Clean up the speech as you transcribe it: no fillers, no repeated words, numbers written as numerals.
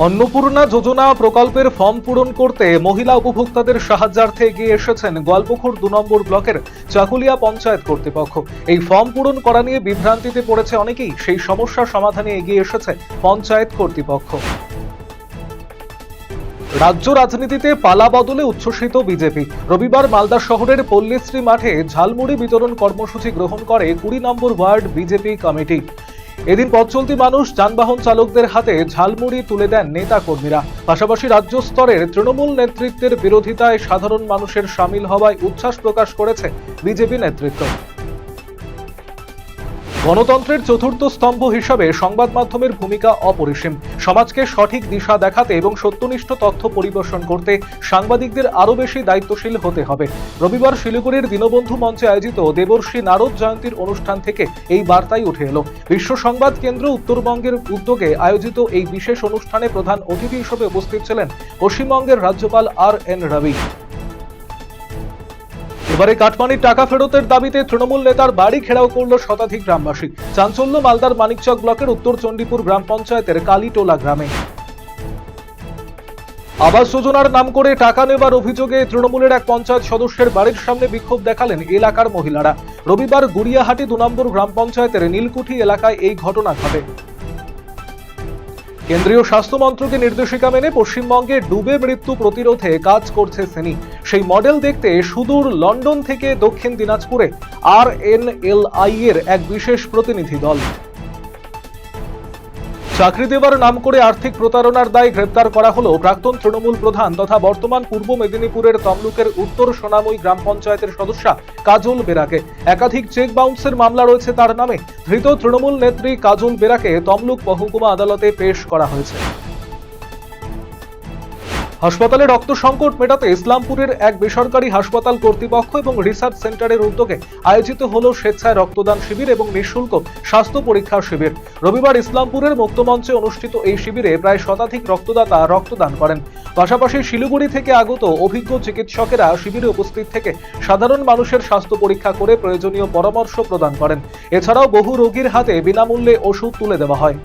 অন্নপূর্ণা যোজনা প্রকল্পের ফর্ম পূরণ করতে মহিলা উপভোক্তাদের সাহায্যার্থে এগিয়ে এসেছেন গোয়ালপুকুর 2 নম্বর ব্লকের চাকুলিয়া পঞ্চায়েত কর্তৃপক্ষ। এই ফর্ম পূরণ করা নিয়ে বিভ্রান্তিতে পড়েছে অনেকেই, সেই সমস্যা সমাধানে এগিয়ে এসেছে পঞ্চায়েত কর্তৃপক্ষ। রাজ্য রাজনীতিতে পালা বদলে উচ্ছ্বসিত বিজেপি। রবিবার মালদা শহরের পল্লীশ্রী মাঠে ঝালমুড়ি বিতরণ কর্মসূচি গ্রহণ করে 20 নম্বর ওয়ার্ড বিজেপি কমিটি। এদিন পথ চলতি মানুষ, যানবাহন চালকদের হাতে ঝালমুড়ি তুলে দেন নেতা কর্মীরা। পাশাপাশি রাজ্য স্তরের তৃণমূল নেতৃত্বের বিরোধিতায় সাধারণ মানুষের সামিল হওয়ায় উচ্ছ্বাস প্রকাশ করেছে বিজেপি নেতৃত্ব। গণতন্ত্রের চতুর্থ স্তম্ভ হিসাবে সংবাদ মাধ্যমের ভূমিকা অপরিসীম। সমাজকে সঠিক দিশা দেখাতে এবং সত্যনিষ্ঠ তথ্য পরিবেশন করতে সাংবাদিকদের আরও বেশি দায়িত্বশীল হতে হবে। রবিবার শিলিগুড়ির দীনবন্ধু মঞ্চে আয়োজিত দেবর্ষী নারদ জয়ন্তীর অনুষ্ঠান থেকে এই বার্তাই উঠে এলো। বিশ্ব সংবাদ কেন্দ্র উত্তরবঙ্গের উদ্যোগে আয়োজিত এই বিশেষ অনুষ্ঠানে প্রধান অতিথি হিসেবে উপস্থিত ছিলেন পশ্চিমবঙ্গের রাজ্যপাল আর.এন. রবি। এবারে কাটমানির টাকা ফেরতের দাবিতে তৃণমূল নেতার বাড়ি ঘেরাও করল শতাধিক গ্রামবাসী। চাঞ্চল্য মালদার মানিকচক ব্লকের উত্তর চণ্ডীপুর গ্রাম পঞ্চায়েতের কালীটোলা গ্রামে। আবাস যোজনার নাম করে টাকা নেবার অভিযোগে তৃণমূলের এক পঞ্চায়েত সদস্যের বাড়ির সামনে বিক্ষোভ দেখালেন এলাকার মহিলারা। রবিবার গুড়িয়াহাটি 2 নম্বর গ্রাম পঞ্চায়েতের নীলকুঠি এলাকায় এই ঘটনা ঘটে। কেন্দ্রীয় স্বাস্থ্য মন্ত্রকের নির্দেশিকা মেনে পশ্চিমবঙ্গে ডুবে মৃত্যু প্রতিরোধে কাজ করছে সেনি। সেই মডেল দেখতে সুদূর লন্ডন থেকে দক্ষিণ দিনাজপুরে RNLI এর এক বিশেষ প্রতিনিধি দল। চাকরি দেওয়ার নাম করে আর্থিক প্রতারণার দায়ে গ্রেপ্তার করা হলো প্রাক্তন তৃণমূল প্রধান তথা বর্তমান পূর্ব মেদিনীপুরের তমলুকের উত্তর সোনামুই গ্রাম পঞ্চায়েতের সদস্যা কাজল বেরাকে। একাধিক চেক বাউন্সের মামলা রয়েছে তার নামে। ধৃত তৃণমূল নেত্রী কাজল বেরাকে তমলুক মহকুমা আদালতে পেশ করা হয়েছে। হাসপাতালে রক্ত সংকট মেটাতে ইসলামপুরের এক বেসরকারি হাসপাতাল কর্তৃপক্ষ এবং রিসার্চ সেন্টারের উদ্যোগে আয়োজিত হলো স্বেচ্ছায় রক্তদান শিবির এবং নিঃশুল্ক স্বাস্থ্য পরীক্ষা শিবির। রবিবার ইসলামপুরের মুক্তমঞ্চে অনুষ্ঠিত এই শিবিরে প্রায় শতাধিক রক্তদাতা রক্তদান করেন। পাশাপাশি শিলিগুড়ি থেকে আগত অভিজ্ঞ চিকিৎসকেরা শিবিরে উপস্থিত থেকে সাধারণ মানুষের স্বাস্থ্য পরীক্ষা করে প্রয়োজনীয় পরামর্শ প্রদান করেন। এছাড়াও বহু রোগীর হাতে বিনামূল্যে ওষুধ তুলে দেওয়া হয়।